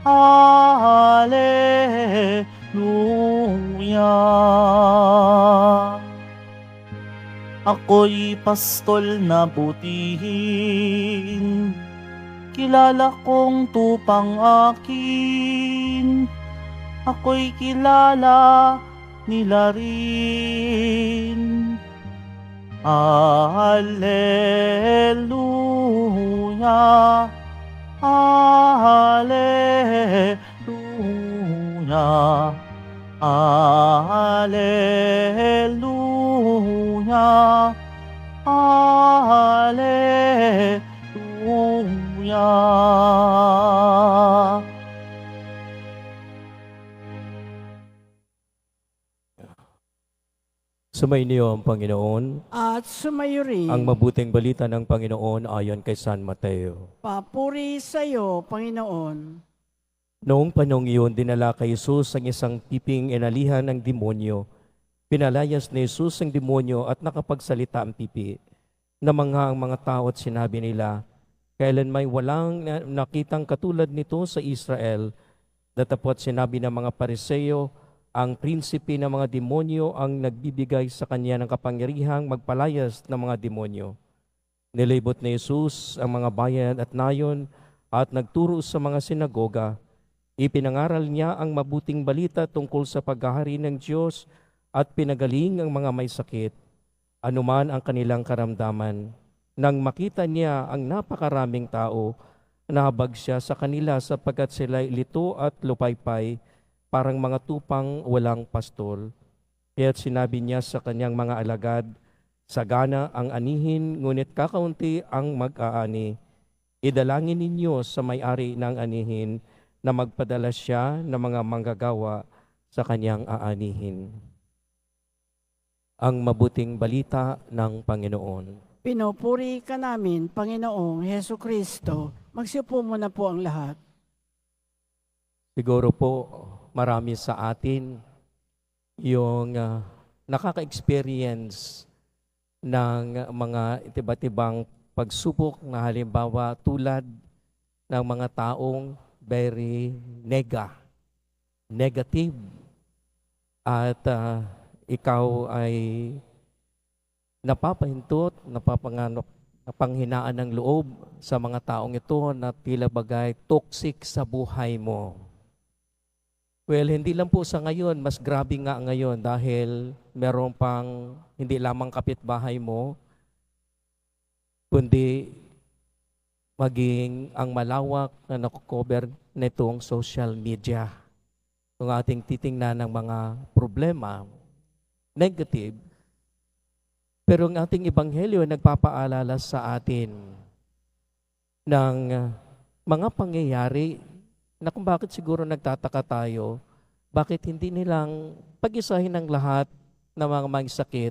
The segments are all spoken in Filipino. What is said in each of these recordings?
Hallelujah. Ako'y pastol na butihin, kilala kong tupang akin. Ako'y kilala nila rin. Hallelujah, hallelujah, hallelujah, hallelujah. Sumainyo ang Panginoon. At sumayo rin. Ang mabuting balita ng Panginoon ayon kay San Mateo. Papuri sa iyo, Panginoon. Noong panahong iyon, dinala kay Jesus ang isang piping inalihan ng demonyo. Pinalayas ni Jesus ang demonyo at nakapagsalita ang pipi. Namangha ang mga tao at sinabi nila, kailan may walang nakitang katulad nito sa Israel. Datapot sinabi ng mga Pariseo, ang prinsipe ng mga demonyo ang nagbibigay sa kanya ng kapangyarihang magpalayas ng mga demonyo. Nilibot ni Jesus ang mga bayan at nayon at nagturo sa mga sinagoga. Ipinangaral niya ang mabuting balita tungkol sa paghahari ng Diyos at pinagaling ang mga may sakit, anuman ang kanilang karamdaman. Nang makita niya ang napakaraming tao, nahabag siya sa kanila sapagkat sila'y lito at lupaypay, parang mga tupang walang pastol. Kaya't sinabi niya sa kanyang mga alagad, sagana ang anihin, ngunit kakaunti ang mag-aani. Idalangin ninyo sa may-ari ng anihin na magpadala siya ng mga manggagawa sa kanyang aanihin. Ang mabuting balita ng Panginoon. Pinupuri ka namin, Panginoong Heso Kristo. Magsiupo muna po ang lahat. Siguro po, marami sa atin yung nakaka-experience ng mga iba't ibang pagsubok na halimbawa tulad ng mga taong very negative at ikaw ay napapahintot, napanghinaan ng loob sa mga taong ito na tila bagay toxic sa buhay mo. Well, hindi lang po sa ngayon, mas grabe nga ngayon dahil meron pang hindi lamang kapitbahay mo, kundi maging ang malawak na nakukover nitong social media. Kung ating titingnan ng mga problema, negative, pero ang ating ebanghelyo nagpapaalala sa atin ng mga pangyayari na kung bakit siguro nagtataka tayo, bakit hindi nilang pag-isahin ng lahat ng mga may sakit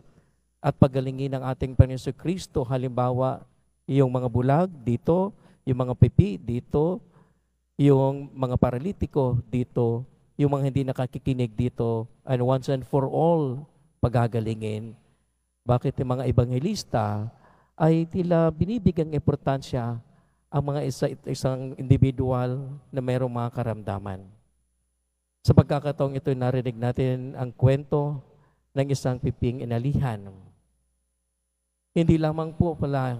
at pagalingin ng ating Panginoon Kristo. Halimbawa, yung mga bulag dito, yung mga pipi dito, yung mga paralitiko dito, yung mga hindi nakakikinig dito, and once and for all, pagagalingin. Bakit yung mga ebanghelista ay tila binibigyang importansya ang mga isang individual na mayroong mga karamdaman. Sa pagkakataong ito, narinig natin ang kwento ng isang piping inalihan. Hindi lamang po pala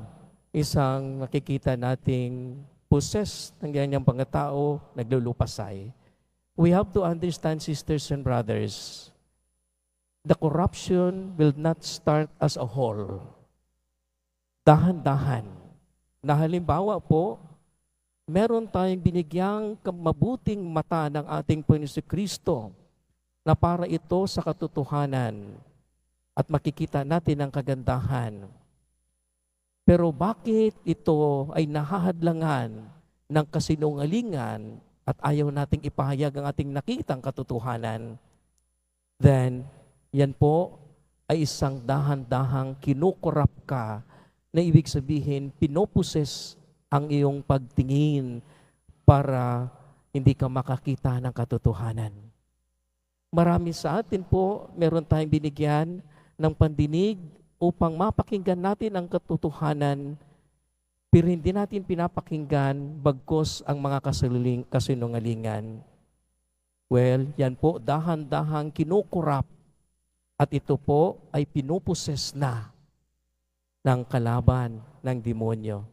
isang nakikita nating possessed ng ganyang pangatao, naglulupasay. We have to understand, sisters and brothers, the corruption will not start as a whole. Dahan-dahan. Na halimbawa po, meron tayong binigyang mabuting mata ng ating Panginoon Kristo na para ito sa katotohanan at makikita natin ang kagandahan. Pero bakit ito ay nahahadlangan ng kasinungalingan at ayaw nating ipahayag ang ating nakitang katotohanan? Then, yan po ay isang dahan-dahang kinukurap ka na ibig sabihin, pinoposes ang iyong pagtingin para hindi ka makakita ng katotohanan. Marami sa atin po, meron tayong binigyan ng pandinig upang mapakinggan natin ang katotohanan, pero hindi natin pinapakinggan bagkus ang mga kasinungalingan. Well, yan po, dahan-dahang kinukurap at ito po ay pinuposes na ng kalaban ng demonyo.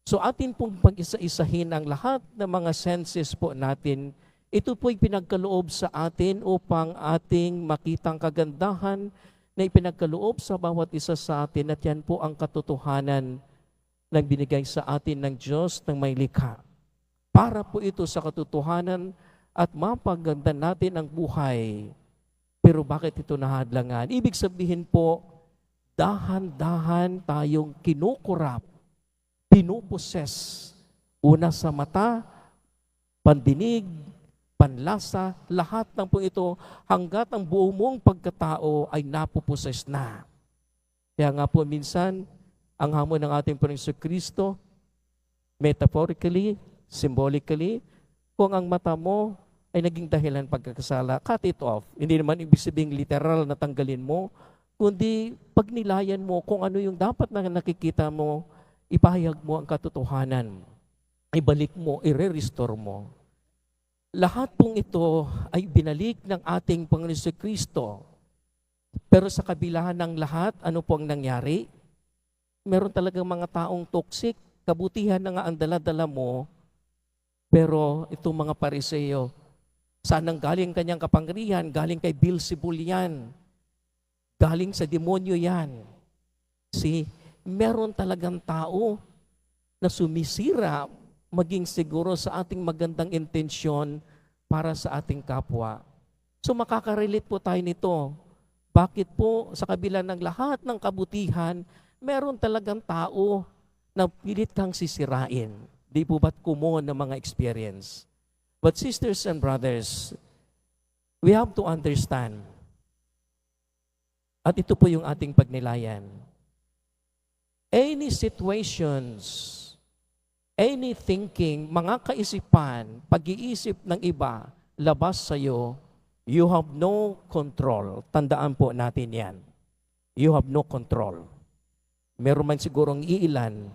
So atin pong pag-isa-isahin ang lahat ng mga senses po natin. Ito po'y pinagkaloob sa atin upang ating makitang kagandahan na ipinagkaloob sa bawat isa sa atin at yan po ang katotohanan na binigay sa atin ng Diyos ng may likha. Para po ito sa katotohanan at mapaganda natin ang buhay. Pero bakit ito nahadlangan? Ibig sabihin po, dahan-dahan tayong kinukurap, pinuposes. Una sa mata, pandinig, panlasa, lahat ng po ito hanggat ang buong mong pagkatao ay napuposes na. Kaya nga po minsan, ang hamon ng ating Panginoon Kristo, metaphorically, symbolically, kung ang mata mo ay naging dahilan pagkakasala, cut it off. Hindi naman ibig sabihin literal na tanggalin mo, kundi pagnilayan mo kung ano yung dapat na nakikita mo, ipahayag mo ang katotohanan. Ibalik mo, i-restore mo. Lahat pong ito ay binalik ng ating Panginoon Kristo. Pero sa kabila ng lahat, ano po ang nangyari? Meron talagang mga taong toxic, kabutihan na nga ang dala-dala mo, pero itong mga Pariseo, saan ang galing kanyang kapangyarihan? Galing kay Beelzebul yan. Galing sa demonyo yan. See, meron talagang tao na sumisira maging siguro sa ating magandang intensyon para sa ating kapwa. So makaka-relate po tayo nito. Bakit po sa kabila ng lahat ng kabutihan, meron talagang tao na pilit kang sisirain. Di po ba't common na mga experience? But sisters and brothers, we have to understand. At ito po yung ating pagnilayan. Any situations, any thinking, mga kaisipan, pag-iisip ng iba, labas sa'yo, you have no control. Tandaan po natin yan. You have no control. Meron man sigurong iilan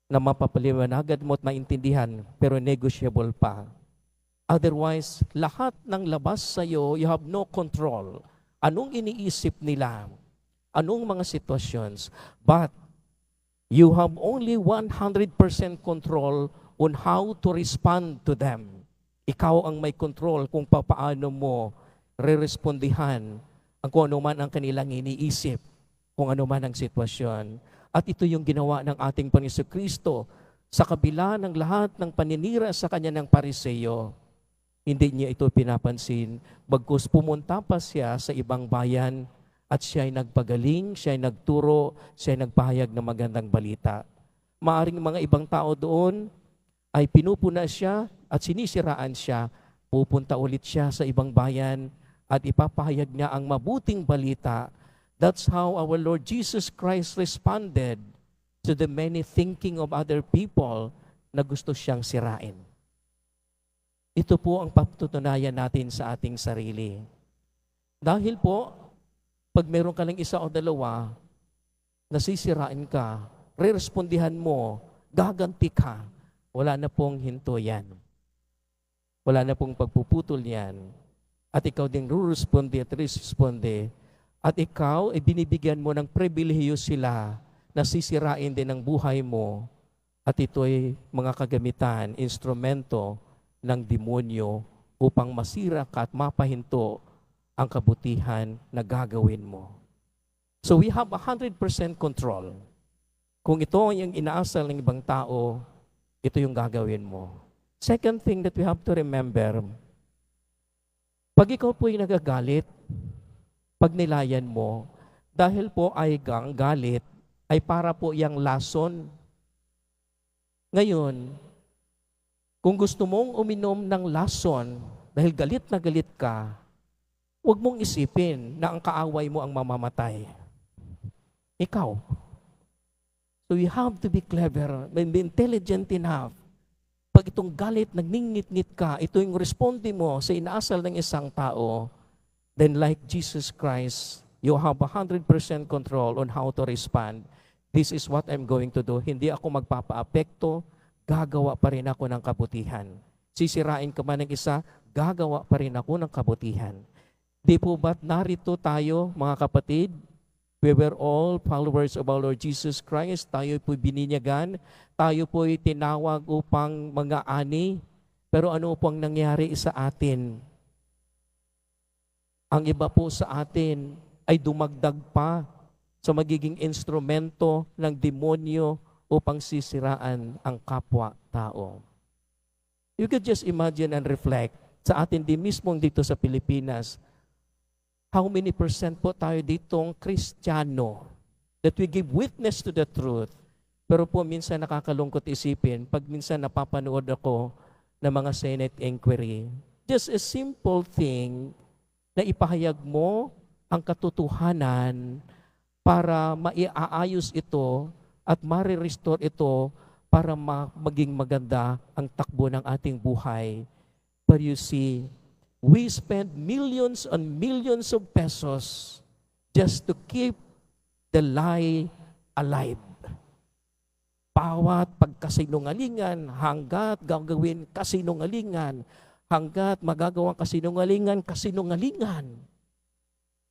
na mapapaliwanagan mo at maintindihan, pero negotiable pa. Otherwise, lahat ng labas sa'yo, you have no control. Anong iniisip nila? Anong mga situations? But you have only 100% control on how to respond to them. Ikaw ang may control kung paano mo re-respondihan ang kung ano man ang kanilang iniisip, kung ano man ang sitwasyon. At ito yung ginawa ng ating Panginoon Kristo sa kabila ng lahat ng paninira sa kanya ng Pariseo. Hindi niya ito pinapansin, bagkus pumunta pa siya sa ibang bayan at siya ay nagpagaling, siya ay nagturo, siya ay nagpahayag ng magandang balita. Maaring mga ibang tao doon ay pinupuna siya at sinisiraan siya, pupunta ulit siya sa ibang bayan at ipapahayag niya ang mabuting balita. That's how our Lord Jesus Christ responded to the many thinking of other people na gusto siyang sirain. Ito po ang patutunayan natin sa ating sarili. Dahil po, pag meron ka lang isa o dalawa, nasisirain ka, re-respondihan mo, gaganti ka, wala na pong hinto yan. Wala na pong pagpuputol yan. At ikaw din re-responde at responde. At ikaw, binibigyan mo ng pribilehiyo sila na sisirain din ang buhay mo. At ito ay mga kagamitan, instrumento ng demonyo upang masira ka at mapahinto ang kabutihan na gagawin mo. So we have 100% control. Kung ito yung inaasal ng ibang tao, ito yung gagawin mo. Second thing that we have to remember, pag ikaw po ay nagagalit, pag nilayan mo, dahil po ay galit, ay para po yung lason. Ngayon, kung gusto mong uminom ng lason, dahil galit na galit ka, huwag mong isipin na ang kaaway mo ang mamamatay. Ikaw. So you have to be clever, be intelligent enough. Pag itong galit, nagningit-ngit ka, ito yung responde mo sa inaasal ng isang tao, then like Jesus Christ, you have 100% control on how to respond. this is what I'm going to do. Hindi ako magpapaapekto, gagawa pa rin ako ng kabutihan. Sisirain ka man ng isa, gagawa pa rin ako ng kabutihan. Di po ba't narito tayo, mga kapatid? We were all followers of our Lord Jesus Christ. Tayo po'y bininyagan. Tayo po'y tinawag upang mga ani. Pero ano pong nangyari sa atin? Ang iba po sa atin ay dumagdag pa sa magiging instrumento ng demonyo upang sisiraan ang kapwa-tao. You could just imagine and reflect sa atin din mismong dito sa Pilipinas, how many % po tayo ditong Kristiyano that we give witness to the truth. Pero po minsan nakakalungkot isipin, pag minsan napapanood ako ng mga Senate inquiry, just a simple thing na ipahayag mo ang katotohanan para maiaayos ito at ma-restore ito para maging maganda ang takbo ng ating buhay. But you see, we spend millions and millions of pesos just to keep the lie alive. Bawat pagkasinungalingan, hanggat gagawin kasinungalingan, hanggat magagawang kasinungalingan.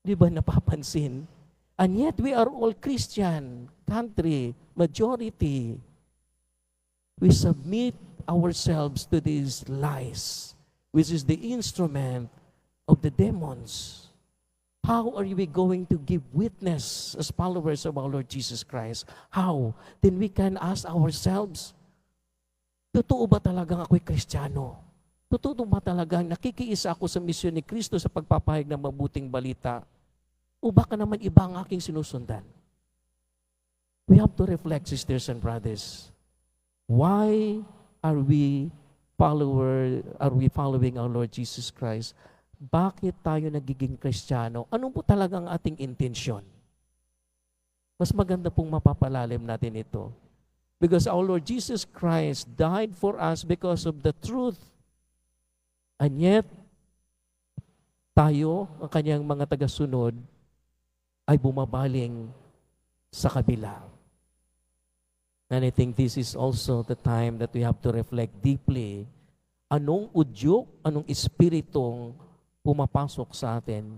Di ba napapansin? And yet we are all Christian country, majority. We submit ourselves to these lies, which is the instrument of the demons. How are we going to give witness as followers of our Lord Jesus Christ? How? Then we can ask ourselves, totoo ba talagang ako'y Kristiyano? Totoo ba talagang nakikiisa ako sa misyon ni Kristo sa pagpapahayag ng mabuting balita? O baka naman iba ang aking sinusundan? We have to reflect, sisters and brothers. Why are we following our Lord Jesus Christ? Bakit tayo nagiging Kristiyano? Ano po talaga ang ating intensyon? Mas maganda pong mapapalalim natin ito. Because our Lord Jesus Christ died for us because of the truth. And yet, tayo, ang kanyang mga tagasunod, ay bumabaling sa kabila. And I think this is also the time that we have to reflect deeply. Anong udyok, anong espiritong pumapasok sa atin?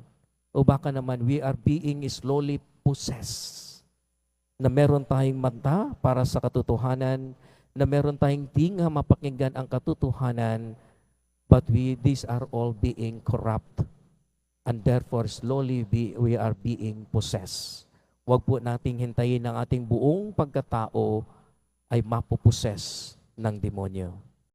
O baka naman we are being slowly possessed. Na meron tayong mata para sa katotohanan, na meron tayong tinga mapakinggan ang katotohanan, but these are all being corrupt. And therefore, slowly we are being possessed. Huwag po nating hintayin ang ating buong pagkatao ay mapuposes ng demonyo.